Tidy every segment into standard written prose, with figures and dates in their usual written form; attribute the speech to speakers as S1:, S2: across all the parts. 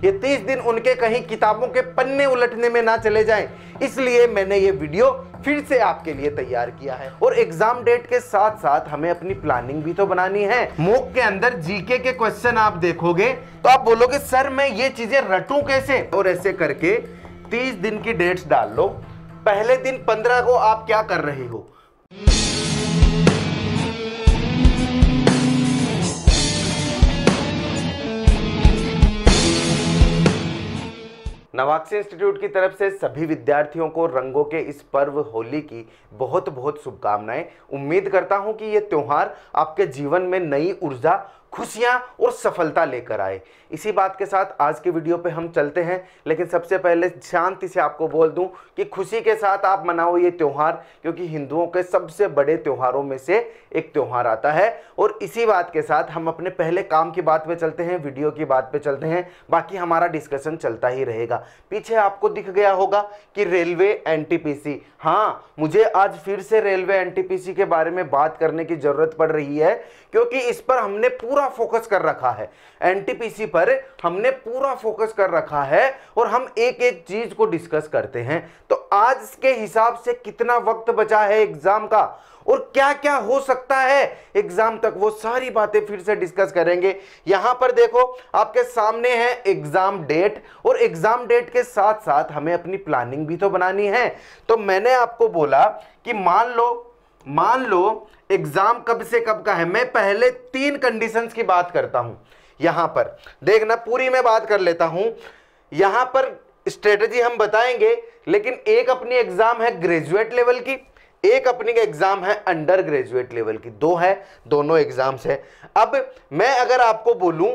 S1: ये 30 दिन उनके कहीं किताबों के पन्ने उलटने में ना चले जाएं, इसलिए मैंने ये वीडियो फिर से आपके लिए तैयार किया है। और एग्जाम डेट के साथ साथ हमें अपनी प्लानिंग भी तो बनानी है। मॉक के अंदर जीके के क्वेश्चन आप देखोगे तो आप बोलोगे सर मैं ये चीजें रटूं कैसे, और ऐसे करके 30 दिन की डेट्स डाल लो। पहले दिन 15 को आप क्या कर रहे हो। नवाक्षी इंस्टीट्यूट की तरफ से सभी विद्यार्थियों को रंगों के इस पर्व होली की बहुत बहुत शुभकामनाएं। उम्मीद करता हूं कि ये त्योहार आपके जीवन में नई ऊर्जा, खुशियां और सफलता लेकर आए। इसी बात के साथ आज के वीडियो पे हम चलते हैं, लेकिन सबसे पहले शांति से आपको बोल दूं कि खुशी के साथ आप मनाओ ये त्योहार, क्योंकि हिंदुओं के सबसे बड़े त्योहारों में से एक त्योहार आता है। और इसी बात के साथ हम अपने पहले काम की बात पे चलते हैं, वीडियो की बात पे चलते हैं, बाकी हमारा डिस्कशन चलता ही रहेगा। पीछे आपको दिख गया होगा कि रेलवे एनटीपीसी, हाँ मुझे आज फिर से रेलवे एनटीपीसी के बारे में बात करने की जरूरत पड़ रही है, क्योंकि इस पर हमने पूरा फोकस कर रखा है। एनटीपीसी पर हमने पूरा फोकस कर रखा है और हम एक एक चीज को डिस्कस करते हैं। तो आज के हिसाब से कितना वक्त बचा है एग्जाम का और क्या क्या हो सकता है एग्जाम तक, वो सारी बातें फिर से डिस्कस करेंगे। यहां पर देखो आपके सामने है एग्जाम डेट, और एग्जाम डेट के साथ साथ हमें अपनी प्लानिंग भी तो बनानी है। तो मैंने आपको बोला कि मान लो एग्जाम कब से कब का है। मैं पहले 3 कंडीशंस की बात करता हूं। यहां पर देखना, पूरी मैं बात कर लेता हूं। यहां पर स्ट्रेटजी हम बताएंगे, लेकिन एक अपनी एग्जाम है ग्रेजुएट लेवल की, एक अपनी एग्जाम है अंडर ग्रेजुएट लेवल की। दोनों एग्जाम्स है। अब मैं अगर आपको बोलूं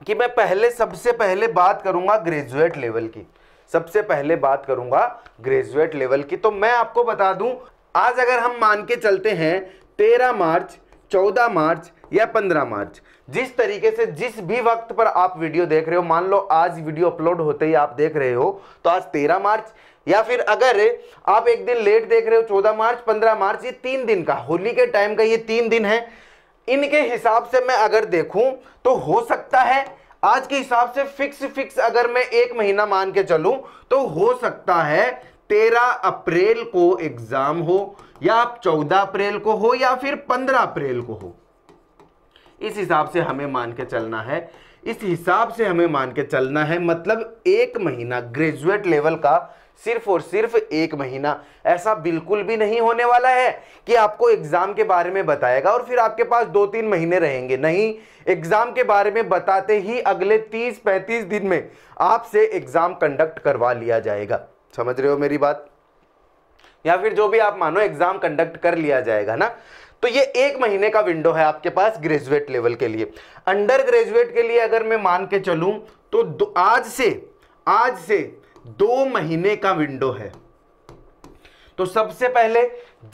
S1: कि मैं सबसे पहले बात करूंगा ग्रेजुएट लेवल की, सबसे पहले बात करूंगा ग्रेजुएट लेवल की, तो मैं आपको बता दूं आज अगर हम मान के चलते हैं 13 मार्च, 14 मार्च या 15 मार्च, जिस तरीके से जिस भी वक्त पर आप वीडियो देख रहे हो, मान लो आज वीडियो अपलोड होते ही आप देख रहे हो तो आज 13 मार्च, या फिर अगर आप एक दिन लेट देख रहे हो 14 मार्च, 15 मार्च, ये 3 दिन का होली के टाइम का ये 3 दिन है। इनके हिसाब से मैं अगर देखूं तो हो सकता है आज के हिसाब से फिक्स अगर मैं 1 महीना मान के चलूं तो हो सकता है 13 अप्रैल को एग्जाम हो, या आप 14 अप्रैल को हो, या फिर 15 अप्रैल को हो। इस हिसाब से हमें मान के चलना है, इस हिसाब से हमें मान के चलना है। मतलब 1 महीना ग्रेजुएट लेवल का, सिर्फ और सिर्फ 1 महीना। ऐसा बिल्कुल भी नहीं होने वाला है कि आपको एग्जाम के बारे में बताएगा और फिर आपके पास 2-3 महीने रहेंगे। नहीं, एग्जाम के बारे में बताते ही अगले 30-35 दिन में आपसे एग्जाम कंडक्ट करवा लिया जाएगा। समझ रहे हो मेरी बात? या फिर जो भी आप मानो एग्जाम कंडक्ट कर लिया जाएगा ना। तो ये 1 महीने का विंडो है आपके पास ग्रेजुएट लेवल के लिए। अंडर ग्रेजुएट के लिए अगर मैं मान के चलूं तो आज से 2 महीने का विंडो है। तो सबसे पहले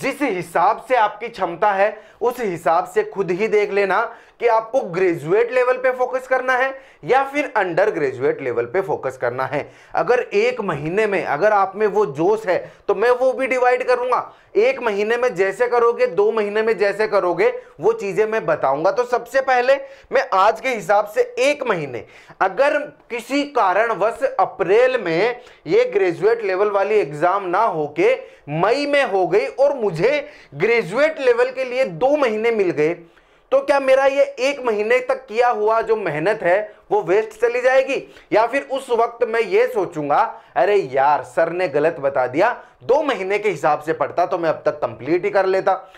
S1: जिस हिसाब से आपकी क्षमता है उस हिसाब से खुद ही देख लेना कि आपको ग्रेजुएट लेवल पे फोकस करना है या फिर अंडर ग्रेजुएट लेवल पे फोकस करना है। अगर 1 महीने में अगर आप में वो जोश है तो मैं वो भी डिवाइड करूंगा। 1 महीने में जैसे करोगे, 2 महीने में जैसे करोगे, वो चीजें मैं बताऊंगा। तो सबसे पहले मैं आज के हिसाब से 1 महीने, अगर किसी कारणवश अप्रैल में ये ग्रेजुएट लेवल वाली एग्जाम ना होके मई में हो गई और मुझे ग्रेजुएट लेवल के लिए 2 महीने मिल गए, तो क्या मेरा ये 1 महीने तक किया हुआ जो मेहनत है वो वेस्ट चली जाएगी? या फिर उस वक्त मैं ये सोचूंगा अरे यार सर ने गलत बता दिया, 2 महीने के हिसाब से पढ़ता तो मैं अब तक कंप्लीट ही कर लेता।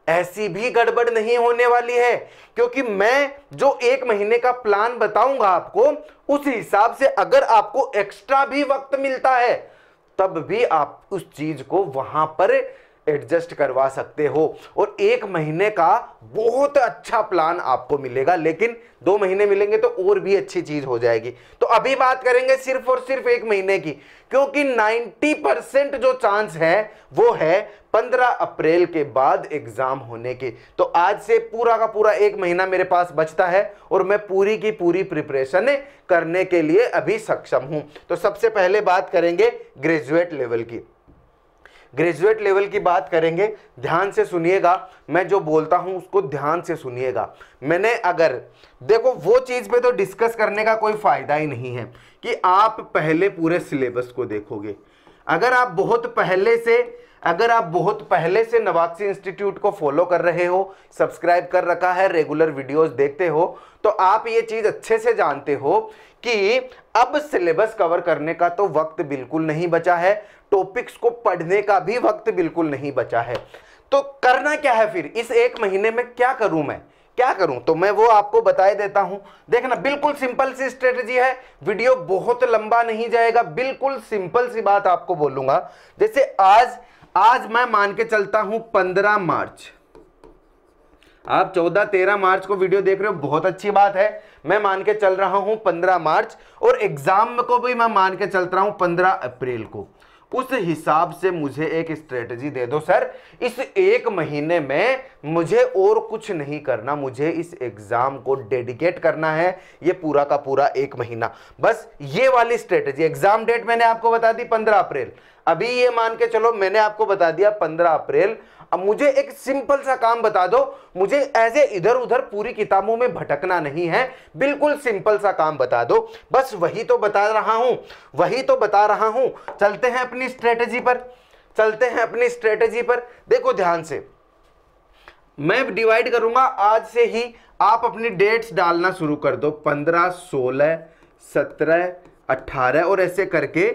S1: ऐसी भी गड़बड़ नहीं होने वाली है, क्योंकि मैं जो 1 महीने का प्लान बताऊंगा आपको, उस हिसाब से अगर आपको एक्स्ट्रा भी वक्त मिलता है तब भी आप उस चीज को वहां पर एडजस्ट करवा सकते हो और 1 महीने का बहुत अच्छा प्लान आपको मिलेगा। लेकिन 2 महीने मिलेंगे तो और भी अच्छी चीज हो जाएगी। तो अभी बात करेंगे सिर्फ और सिर्फ 1 महीने की, क्योंकि 90% जो चांस है वो है 15 अप्रैल के बाद एग्जाम होने की। तो आज से पूरा का पूरा 1 महीना मेरे पास बचता है और मैं पूरी की पूरी प्रिपरेशन करने के लिए अभी सक्षम हूं। तो सबसे पहले बात करेंगे ग्रेजुएट लेवल की। ग्रेजुएट लेवल की बात करेंगे, ध्यान से सुनिएगा, मैं जो बोलता हूं उसको ध्यान से सुनिएगा। मैंने अगर देखो वो चीज पे तो डिस्कस करने का कोई फायदा ही नहीं है कि आप पहले पूरे सिलेबस को देखोगे। अगर आप बहुत पहले से नवाक्सी इंस्टीट्यूट को फॉलो कर रहे हो, सब्सक्राइब कर रखा है, रेगुलर वीडियोस देखते हो, तो आप ये चीज अच्छे से जानते हो कि अब सिलेबस कवर करने का तो वक्त बिल्कुल नहीं बचा है, टॉपिक्स को पढ़ने का भी वक्त बिल्कुल नहीं बचा है। तो करना क्या है फिर, इस एक महीने में क्या करूं मैं, क्या करूं, तो मैं वो आपको बता देता हूं। देखना, बिल्कुल सिंपल सी स्ट्रेटजी है, वीडियो बहुत लंबा नहीं जाएगा, बिल्कुल सिंपल सी बात आपको बोलूंगा। जैसे आज मैं मान के चलता हूं 15 मार्च, आप 14-13 मार्च को वीडियो देख रहे हो, बहुत अच्छी बात है। मैं मान के चल रहा हूं 15 मार्च, और एग्जाम को भी मैं मान के चलता हूं 15 अप्रैल को। उस हिसाब से मुझे एक स्ट्रेटजी दे दो सर, इस एक महीने में मुझे और कुछ नहीं करना, मुझे इस एग्जाम को डेडिकेट करना है, ये पूरा का पूरा एक महीना, बस ये वाली स्ट्रेटजी। एग्जाम डेट मैंने आपको बता दी 15 अप्रैल, अभी ये मान के चलो मैंने आपको बता दिया 15 अप्रैल। अब मुझे एक सिंपल सा काम बता दो, मुझे ऐसे इधर उधर पूरी किताबों में भटकना नहीं है, बिल्कुल सिंपल सा काम बता दो, बस वही तो बता रहा हूं। चलते हैं अपनी स्ट्रेटजी पर, देखो ध्यान से, मैं डिवाइड करूंगा आज से ही, आप अपनी डेट्स डालना शुरू कर दो, 15, 16, 17, 18 और ऐसे करके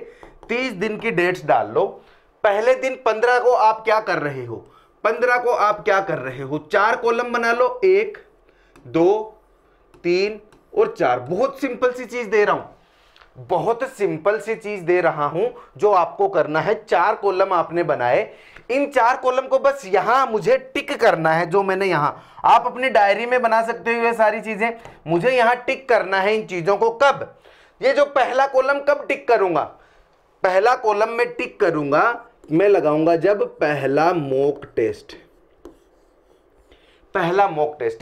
S1: 30 दिन की डेट्स डाल लो। पहले दिन 15 को आप क्या कर रहे हो, 4 कॉलम बना लो, 1, 2, 3 और 4। बहुत सिंपल सी चीज दे रहा हूं, जो आपको करना है। 4 कॉलम आपने बनाए, इन 4 कॉलम को बस यहां मुझे टिक करना है, जो मैंने यहां, आप अपनी डायरी में बना सकते हो ये सारी चीजें, मुझे यहां टिक करना है इन चीजों को। कब, ये जो पहला कॉलम कब टिक करूंगा, पहला कॉलम में टिक करूंगा मैं लगाऊंगा जब पहला मॉक टेस्ट,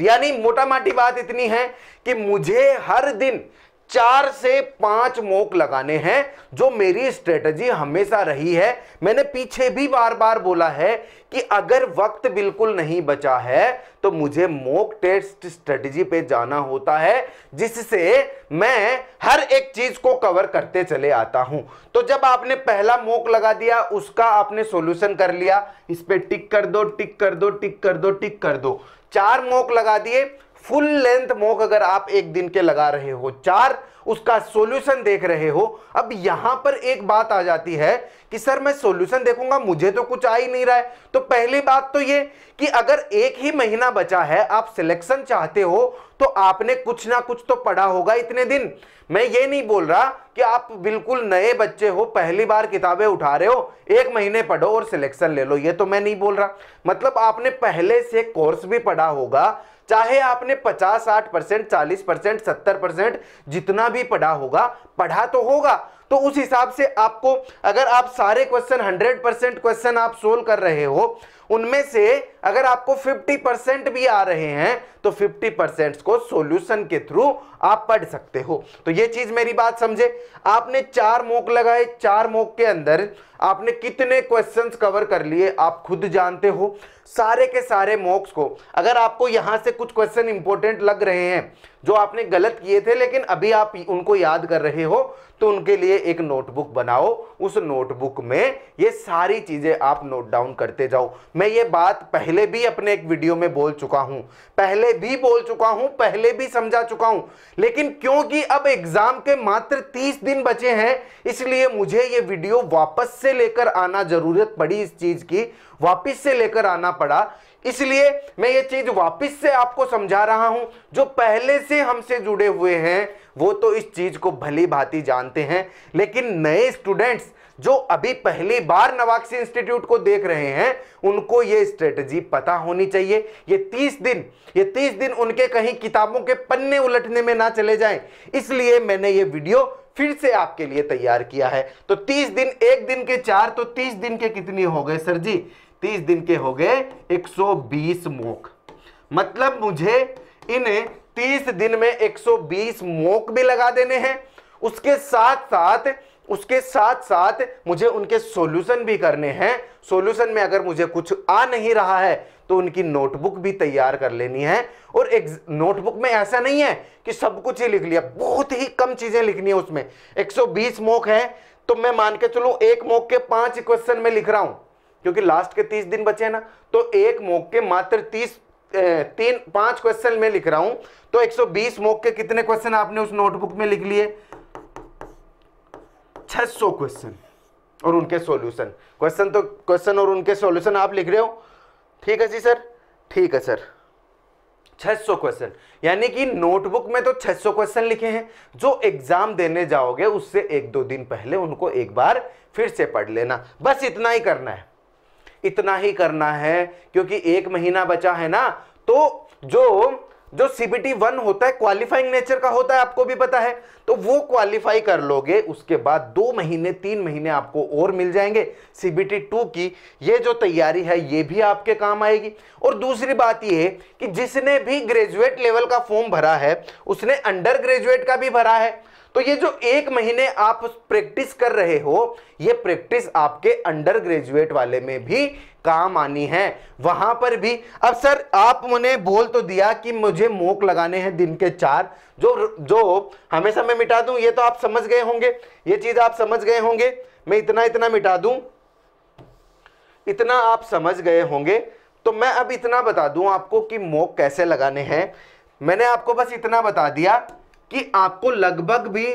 S1: यानी मोटा माटी बात इतनी है कि मुझे हर दिन 4 से 5 मॉक लगाने हैं, जो मेरी स्ट्रेटजी हमेशा रही है। मैंने पीछे भी बार बार बोला है कि अगर वक्त बिल्कुल नहीं बचा है तो मुझे मॉक टेस्ट स्ट्रेटजी पे जाना होता है, जिससे मैं हर एक चीज को कवर करते चले आता हूं। तो जब आपने पहला मॉक लगा दिया, उसका आपने सॉल्यूशन कर लिया, इस पे टिक कर दो, टिक कर दो, टिक कर दो, टिक कर दो। 4 मॉक लगा दिए, फुल लेंथ मॉक अगर आप एक दिन के लगा रहे हो 4, उसका सॉल्यूशन देख रहे हो। अब यहां पर एक बात आ जाती है कि सर मैं सॉल्यूशन देखूंगा, मुझे तो कुछ आ ही नहीं रहा है। तो पहली बात तो ये कि अगर एक ही महीना बचा है, आप सिलेक्शन चाहते हो, तो आपने कुछ ना कुछ तो पढ़ा होगा इतने दिन। मैं ये नहीं बोल रहा कि आप बिल्कुल नए बच्चे हो, पहली बार किताबें उठा रहे हो, 1 महीने पढ़ो और सिलेक्शन ले लो, ये तो मैं नहीं बोल रहा। मतलब आपने पहले से कोर्स भी पढ़ा होगा, चाहे आपने 50, 60%, 40%, 70% जितना भी पढ़ा होगा, पढ़ा तो होगा। तो उस हिसाब से आपको, अगर आप सारे क्वेश्चन 100% क्वेश्चन आप सोल्व कर रहे हो, उनमें से अगर आपको 50% भी आ रहे हैं, तो 50% को सॉल्यूशन के थ्रू आप पढ़ सकते हो। तो ये चीज मेरी बात समझे। आपने 4 मॉक लगाए, 4 मॉक के अंदर आपने कितने क्वेश्चंस कवर कर लिए आप खुद जानते हो। सारे के सारे मॉक्स को, अगर आपको यहां से कुछ क्वेश्चन इंपॉर्टेंट लग रहे हैं जो आपने गलत किए थे लेकिन अभी आप उनको याद कर रहे हो, तो उनके लिए एक नोटबुक बनाओ, उस नोटबुक में ये सारी चीजें आप नोट डाउन करते जाओ। मैं ये बात पहले भी अपने एक वीडियो में बोल चुका हूं, पहले भी समझा चुका हूं, लेकिन क्योंकि अब एग्जाम के मात्र 30 दिन बचे हैं, इसलिए मुझे ये वीडियो वापस से लेकर आना जरूरत पड़ी, इस चीज की वापस से लेकर आना पड़ा। इसलिए मैं ये चीज वापस से आपको समझा रहा हूं। जो पहले से हमसे जुड़े हुए हैं वो तो इस चीज को भली भांति जानते हैं, लेकिन नए स्टूडेंट्स जो अभी पहली बार नवाक्सी इंस्टीट्यूट को देख रहे हैं, उनको ये स्ट्रेटजी पता होनी चाहिए। ये 30 दिन उनके कहीं किताबों के पन्ने उलटने में ना चले जाएं, इसलिए मैंने ये वीडियो फिर से आपके लिए तैयार किया है। तो 30 दिन, एक दिन के 4, तो 30 दिन के कितने हो गए सर जी? 30 दिन के हो गए 120 मॉक। मतलब मुझे इन 30 दिन में 120 मॉक भी लगा देने हैं, उसके साथ साथ उसके साथ साथ मुझे उनके सॉल्यूशन भी करने हैं। सॉल्यूशन में अगर मुझे कुछ आ नहीं रहा है तो उनकी नोटबुक भी तैयार कर लेनी है। और एक नोटबुक में ऐसा नहीं है कि सब कुछ ही लिख लिया, बहुत ही कम चीजें लिखनी है उसमें। 120 मॉक है तो मैं मान के चलूं एक मॉक के 5 क्वेश्चन में लिख रहा हूं, क्योंकि लास्ट के 30 दिन बचे हैं ना, तो एक मॉक के मात्र 5 क्वेश्चन में लिख रहा हूं। तो 120 मॉक के कितने क्वेश्चन आपने उस नोटबुक में लिख लिए? 600 क्वेश्चन और उनके सॉल्यूशन। क्वेश्चन और उनके सॉल्यूशन आप लिख रहे हो? ठीक है जी सर, ठीक है सर। 600 क्वेश्चन, यानी कि नोटबुक में तो 600 क्वेश्चन लिखे हैं। जो एग्जाम देने जाओगे उससे 1-2 दिन पहले उनको एक बार फिर से पढ़ लेना। बस इतना ही करना है, इतना ही करना है, क्योंकि 1 महीना बचा है ना। तो जो CBT 1 होता है क्वालिफाइंग नेचर का होता है, आपको भी पता है। तो वो क्वालिफाई कर लोगे, उसके बाद 2 महीने 3 महीने आपको और मिल जाएंगे। CBT 2 की ये जो तैयारी है ये भी आपके काम आएगी। और दूसरी बात ये कि जिसने भी ग्रेजुएट लेवल का फॉर्म भरा है उसने अंडर ग्रेजुएट का भी भरा है। तो ये जो 1 महीने आप प्रैक्टिस कर रहे हो, ये प्रैक्टिस आपके अंडर ग्रेजुएट वाले में भी काम आनी है, वहां पर भी। अब सर आपने बोल तो दिया कि मुझे मॉक लगाने हैं दिन के 4, जो हमेशा मैं मिटा दूं, ये तो आप समझ गए होंगे, ये चीज आप समझ गए होंगे। मैं इतना मिटा दूं, इतना आप समझ गए होंगे। तो मैं अब इतना बता दूं आपको कि मॉक कैसे लगाने हैं। मैंने आपको बस इतना बता दिया कि आपको लगभग भी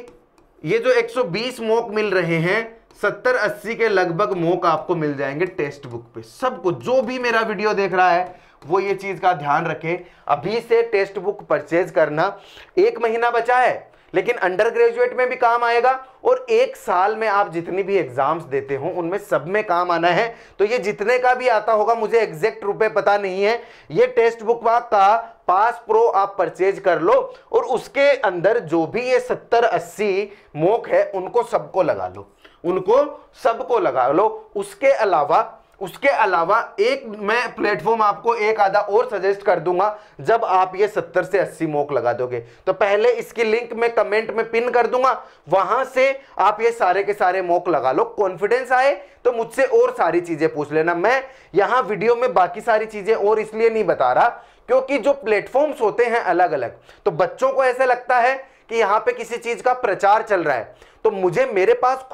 S1: ये जो 120 मॉक मिल रहे हैं, 70-80 के लगभग मॉक आपको मिल जाएंगे टेक्स्ट बुक पे। सबको जो भी मेरा वीडियो देख रहा है वो ये चीज का ध्यान रखे, अभी से टेक्स्ट बुक परचेज करना। 1 महीना बचा है लेकिन अंडर ग्रेजुएट में भी काम आएगा, और 1 साल में आप जितनी भी एग्जाम्स देते हो उनमें सब में काम आना है। तो ये जितने का भी आता होगा, मुझे एग्जैक्ट रुपए पता नहीं है, ये टेक्स्ट बुक का पास प्रो आप परचेज कर लो, और उसके अंदर जो भी ये 70-80 मॉक है उनको सबको लगा लो, उनको सबको लगा लो। उसके अलावा एक मैं प्लेटफॉर्म आपको एक आधा और सजेस्ट कर दूंगा। जब आप ये 70 से 80 मॉक लगा दोगे तो पहले इसकी लिंक मैं कमेंट में पिन कर दूंगा, वहां से आप ये सारे के सारे मॉक लगा लो। कॉन्फिडेंस आए तो मुझसे और सारी चीजें पूछ लेना। मैं यहां वीडियो में बाकी सारी चीजें और इसलिए नहीं बता रहा क्योंकि जो प्लेटफॉर्म्स होते हैं अलग अलग, तो बच्चों को ऐसा लगता है कि यहां पे किसी चीज का प्रचार चल रहा है। तो मेरे पास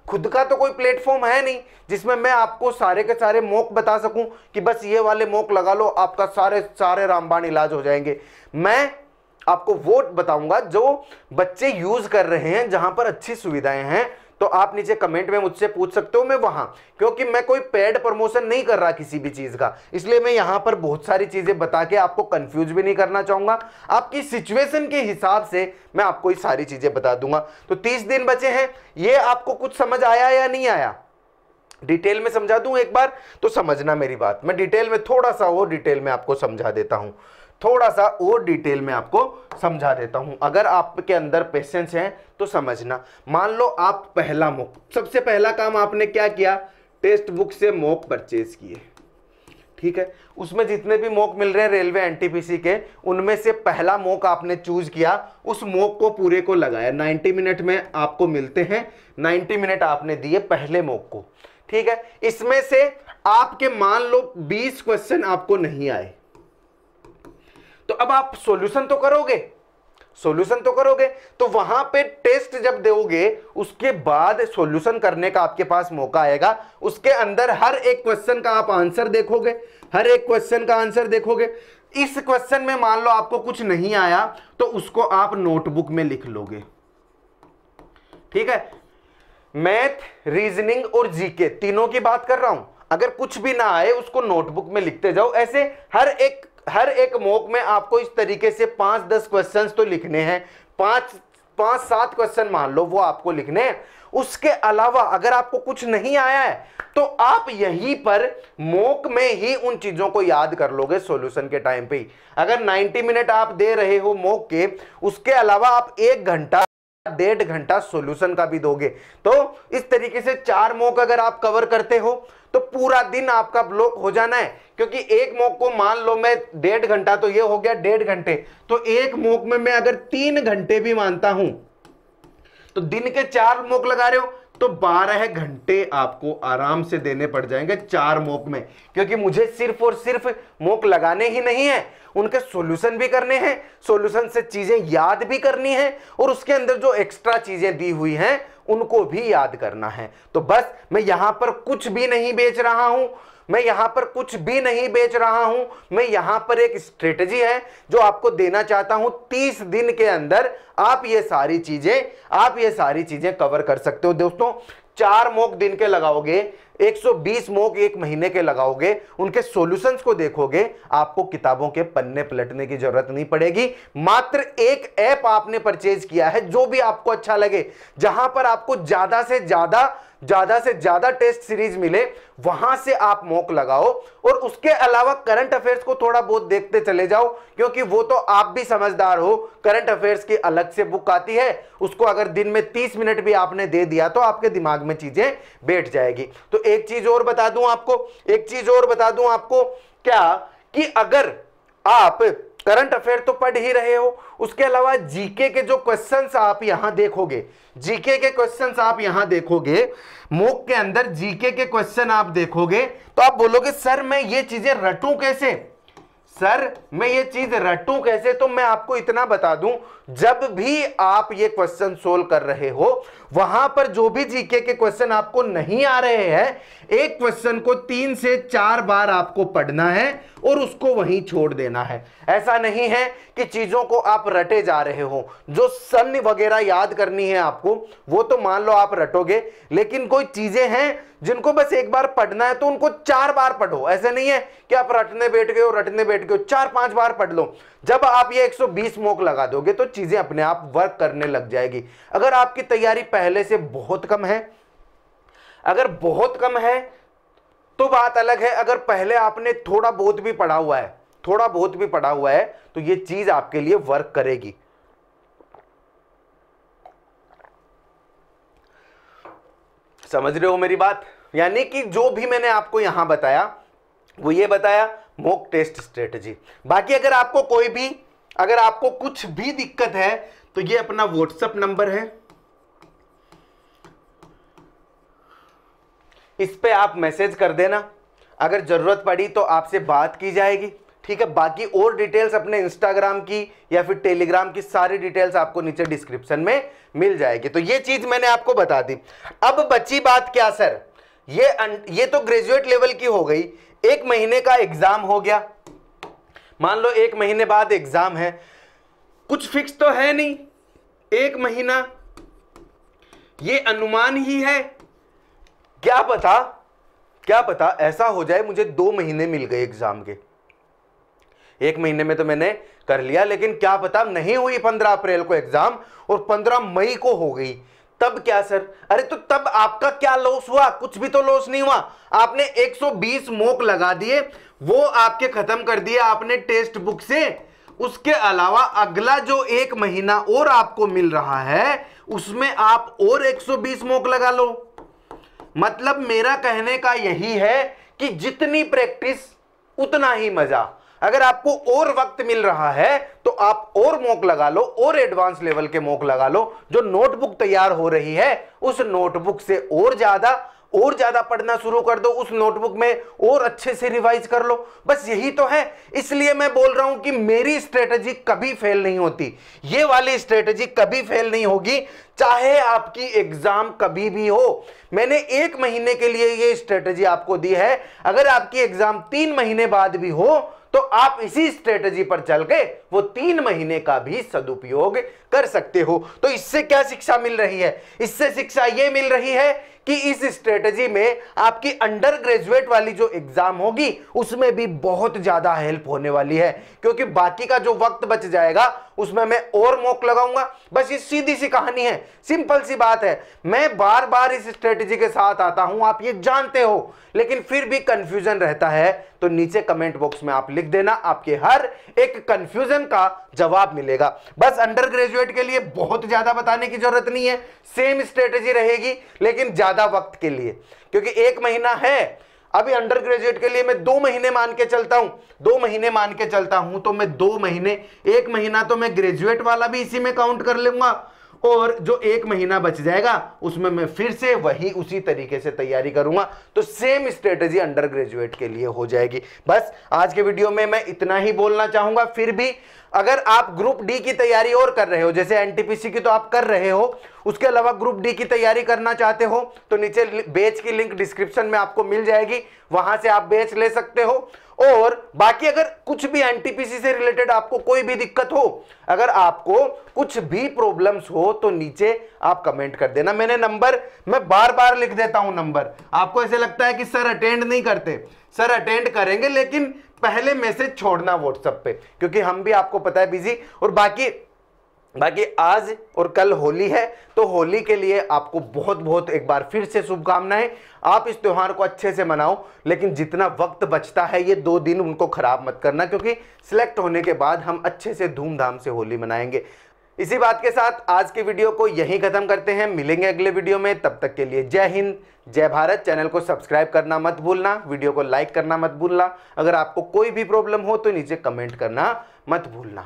S1: खुद का तो कोई प्लेटफॉर्म है नहीं जिसमें मैं आपको सारे के सारे मॉक बता सकूं कि बस ये वाले मॉक लगा लो, आपका सारे रामबाण इलाज हो जाएंगे। मैं आपको वो बताऊंगा जो बच्चे यूज कर रहे हैं, जहां पर अच्छी सुविधाएं हैं। तो आप नीचे कमेंट में मुझसे पूछ सकते हो, मैं वहां, क्योंकि मैं कोई पेड प्रमोशन नहीं कर रहा किसी भी चीज का, इसलिए मैं यहां पर बहुत सारी चीजें बता के आपको कंफ्यूज भी नहीं करना चाहूंगा। आपकी सिचुएशन के हिसाब से मैं आपको ये सारी चीजें बता दूंगा। तो 30 दिन बचे हैं, ये आपको कुछ समझ आया या नहीं आया? डिटेल में समझा दूं एक बार तो समझना मेरी बात। मैं डिटेल में थोड़ा सा और डिटेल में आपको समझा देता हूं, थोड़ा सा और डिटेल में आपको समझा देता हूं। अगर आपके अंदर पेशेंस है तो समझना। मान लो आप पहला मॉक, सबसे पहला काम आपने क्या किया, टेक्स्ट बुक से मॉक परचेज किए, ठीक है। उसमें जितने भी मॉक मिल रहे हैं रेलवे एनटीपीसी के, उनमें से पहला मॉक आपने चूज किया, उस मॉक को पूरे को लगाया। 90 मिनट में आपको मिलते हैं, 90 मिनट आपने दिए पहले मॉक को, ठीक है। इसमें से आपके मान लो 20 क्वेश्चन आपको नहीं आए, तो अब आप सॉल्यूशन तो करोगे, तो वहां पे टेस्ट जब दोगे उसके बाद सॉल्यूशन करने का आपके पास मौका आएगा। उसके अंदर हर एक क्वेश्चन का आप आंसर देखोगे, हर एक क्वेश्चन का आंसर देखोगे। इस क्वेश्चन में मान लो आपको कुछ नहीं आया तो उसको आप नोटबुक में लिख लोगे, ठीक है। मैथ, रीजनिंग और जीके तीनों की बात कर रहा हूं। अगर कुछ भी ना आए उसको नोटबुक में लिखते जाओ। ऐसे हर एक मॉक में आपको इस तरीके से 5-10 क्वेश्चंस तो लिखने हैं, 5-7 क्वेश्चन मान लो वो आपको लिखने हैं। उसके अलावा अगर आपको कुछ नहीं आया है तो आप यहीं पर मॉक में ही उन चीजों को याद कर लोगे सॉल्यूशन के टाइम पे ही। अगर 90 मिनट आप दे रहे हो मॉक के, उसके अलावा आप 1 घंटा 1.5 घंटा सॉल्यूशन का भी दोगे, तो इस तरीके से 4 मॉक अगर आप कवर करते हो तो पूरा दिन आपका ब्लॉक हो जाना है। क्योंकि एक मॉक को मान लो मैं 1.5 घंटा, तो ये हो गया 1.5 घंटे, तो एक मॉक में मैं अगर 3 घंटे भी मानता हूं तो दिन के 4 मॉक लगा रहे हो तो 12 घंटे आपको आराम से देने पड़ जाएंगे 4 मॉक में, क्योंकि मुझे सिर्फ और सिर्फ मॉक लगाने ही नहीं है, उनके सॉल्यूशन भी करने हैं, सॉल्यूशन से चीजें याद भी करनी है और उसके अंदर जो एक्स्ट्रा चीजें दी हुई हैं उनको भी याद करना है। तो बस मैं यहां पर कुछ भी नहीं बेच रहा हूं, मैं यहां पर कुछ भी नहीं बेच रहा हूं, मैं यहां पर एक स्ट्रेटजी है जो आपको देना चाहता हूं। 30 दिन के अंदर आप ये सारी चीजें कवर कर सकते हो। दोस्तों 4 मॉक दिन के लगाओगे, 120 मॉक 1 महीने के लगाओगे, उनके सॉल्यूशंस को देखोगे, आपको किताबों के पन्ने पलटने की जरूरत नहीं पड़ेगी। मात्र एक ऐप आपने परचेज किया है, जो भी आपको अच्छा लगे, जहां पर आपको ज्यादा से ज्यादा टेस्ट सीरीज मिले, वहां से आप मॉक लगाओ और उसके अलावा करंट अफेयर्स को थोड़ा बहुत देखते चले जाओ, क्योंकि वो तो आप भी समझदार हो, करंट अफेयर्स की अलग से बुक आती है, उसको अगर दिन में 30 मिनट भी आपने दे दिया तो आपके दिमाग में चीजें बैठ जाएगी। तो एक चीज और बता दूं आपको क्या, कि अगर आप करंट अफेयर तो पढ़ ही रहे हो, उसके अलावा जीके के जो क्वेश्चंस आप यहां देखोगे, मॉक के अंदर जीके के क्वेश्चन आप देखोगे तो आप बोलोगे सर मैं ये चीजें रटूं कैसे, तो मैं आपको इतना बता दूं, जब भी आप ये क्वेश्चन सोल्व कर रहे हो, वहां पर जो भी जीके के क्वेश्चन आपको नहीं आ रहे हैं, एक क्वेश्चन को 3 से 4 बार आपको पढ़ना है और उसको वहीं छोड़ देना है। ऐसा नहीं है कि चीजों को आप रटे जा रहे हो, जो सन वगैरह याद करनी है आपको, वो तो मान लो आप रटोगे, लेकिन कोई चीजें हैं जिनको बस एक बार पढ़ना है तो उनको 4 बार पढ़ो। ऐसे नहीं है कि आप रटने बैठ गए हो, 4-5 बार पढ़ लो। जब आप ये 120 मॉक लगा दोगे तो चीजें अपने आप वर्क करने लग जाएगी। अगर आपकी तैयारी पहले से बहुत कम है, तो बात अलग है। अगर पहले आपने थोड़ा बहुत भी पढ़ा हुआ है तो ये चीज आपके लिए वर्क करेगी। समझ रहे हो मेरी बात? यानी कि जो भी मैंने आपको यहां बताया वो ये बताया मॉक टेस्ट स्ट्रेटजी। बाकी अगर आपको कुछ भी दिक्कत है तो ये अपना व्हाट्सएप नंबर है, इस पे आप मैसेज कर देना, अगर जरूरत पड़ी तो आपसे बात की जाएगी, ठीक है। बाकी और डिटेल्स अपने इंस्टाग्राम की या फिर टेलीग्राम की सारी डिटेल्स आपको नीचे डिस्क्रिप्शन में मिल जाएगी। तो ये चीज मैंने आपको बता दी। अब बची बात क्या सर, ये तो ग्रेजुएट लेवल की हो गई। 1 महीने का एग्जाम हो गया, मान लो 1 महीने बाद एग्जाम है, कुछ फिक्स तो है नहीं, 1 महीना ये अनुमान ही है। क्या पता ऐसा हो जाए मुझे 2 महीने मिल गए एग्जाम के, 1 महीने में तो मैंने कर लिया, लेकिन क्या पता नहीं हुई 15 अप्रैल को एग्जाम और 15 मई को हो गई, तब क्या सर? अरे तो तब आपका क्या लॉस हुआ? कुछ भी तो लॉस नहीं हुआ। आपने 120 मॉक लगा दिए, वो आपके खत्म कर दिए आपने टेक्स्ट बुक से। उसके अलावा अगला जो 1 महीना और आपको मिल रहा है उसमें आप और 120 मॉक लगा लो। मतलब मेरा कहने का यही है कि जितनी प्रैक्टिस उतना ही मजा। अगर आपको और वक्त मिल रहा है तो आप और मॉक लगा लो, और एडवांस लेवल के मॉक लगा लो। जो नोटबुक तैयार हो रही है उस नोटबुक से और ज्यादा पढ़ना शुरू कर दो, उस नोटबुक में और अच्छे से रिवाइज कर लो। बस यही तो है। इसलिए मैं बोल रहा हूं कि मेरी स्ट्रेटजी कभी फेल नहीं होती, ये वाली स्ट्रेटजी कभी फेल नहीं होगी, चाहे आपकी एग्जाम कभी भी हो। मैंने 1 महीने के लिए ये स्ट्रेटजी आपको दी है। अगर आपकी एग्जाम 3 महीने बाद भी हो तो आप इसी स्ट्रेटजी पर चल के वो 3 महीने का भी सदुपयोग कर सकते हो। तो इससे क्या शिक्षा मिल रही है? इससे शिक्षा ये मिल रही है कि इस स्ट्रेटजी में आपकी अंडर ग्रेजुएट वाली जो एग्जाम होगी उसमें भी बहुत ज्यादा हेल्प होने वाली है, क्योंकि बाकी का जो वक्त बच जाएगा उसमें मैं और मॉक लगाऊंगा। बस ये सीधी सी कहानी है, सिंपल सी बात है। मैं बार बार इस स्ट्रेटजी के साथ आता हूं, आप ये जानते हो, लेकिन फिर भी कंफ्यूजन रहता है तो नीचे कमेंट बॉक्स में आप लिख देना, आपके हर एक कंफ्यूजन का जवाब मिलेगा। बस अंडर ग्रेजुएट के लिए बहुत ज्यादा बताने की जरूरत नहीं है, सेम स्ट्रेटजी रहेगी लेकिन ज्यादा वक्त के लिए, क्योंकि 1 महीना है। अभी अंडर ग्रेजुएट के लिए मैं 2 महीने मान के चलता हूं, 2 महीने मान के चलता हूं तो मैं 2 महीने, 1 महीना तो मैं ग्रेजुएट वाला भी इसी में काउंट कर लूंगा और जो 1 महीना बच जाएगा उसमें मैं फिर से वही उसी तरीके से तैयारी करूंगा, तो सेम स्ट्रेटेजी अंडर ग्रेजुएट के लिए हो जाएगी। बस आज के वीडियो में मैं इतना ही बोलना चाहूंगा। फिर भी अगर आप ग्रुप डी की तैयारी और कर रहे हो, जैसे एनटीपीसी की तो आप कर रहे हो, उसके अलावा ग्रुप डी की तैयारी करना चाहते हो तो नीचे बैच की लिंक डिस्क्रिप्शन में आपको मिल जाएगी, वहां से आप बैच ले सकते हो। और बाकी अगर कुछ भी एनटीपीसी से रिलेटेड आपको कोई भी दिक्कत हो, अगर आपको कुछ भी प्रॉब्लम्स हो तो नीचे आप कमेंट कर देना। मैंने नंबर मैं बार बार लिख देता हूं नंबर। आपको ऐसे लगता है कि सर अटेंड नहीं करते, सर अटेंड करेंगे लेकिन पहले मैसेज छोड़ना व्हाट्सएप पे, क्योंकि हम भी आपको पता है बिजी। और बाकी आज और कल होली है, तो होली के लिए आपको बहुत बहुत एक बार फिर से शुभकामनाएं। आप इस त्योहार को अच्छे से मनाओ, लेकिन जितना वक्त बचता है ये 2 दिन उनको खराब मत करना, क्योंकि सिलेक्ट होने के बाद हम अच्छे से धूमधाम से होली मनाएंगे। इसी बात के साथ आज के वीडियो को यहीं खत्म करते हैं, मिलेंगे अगले वीडियो में। तब तक के लिए जय हिंद, जय भारत। चैनल को सब्सक्राइब करना मत भूलना, वीडियो को लाइक करना मत भूलना। अगर आपको कोई भी प्रॉब्लम हो तो नीचे कमेंट करना मत भूलना।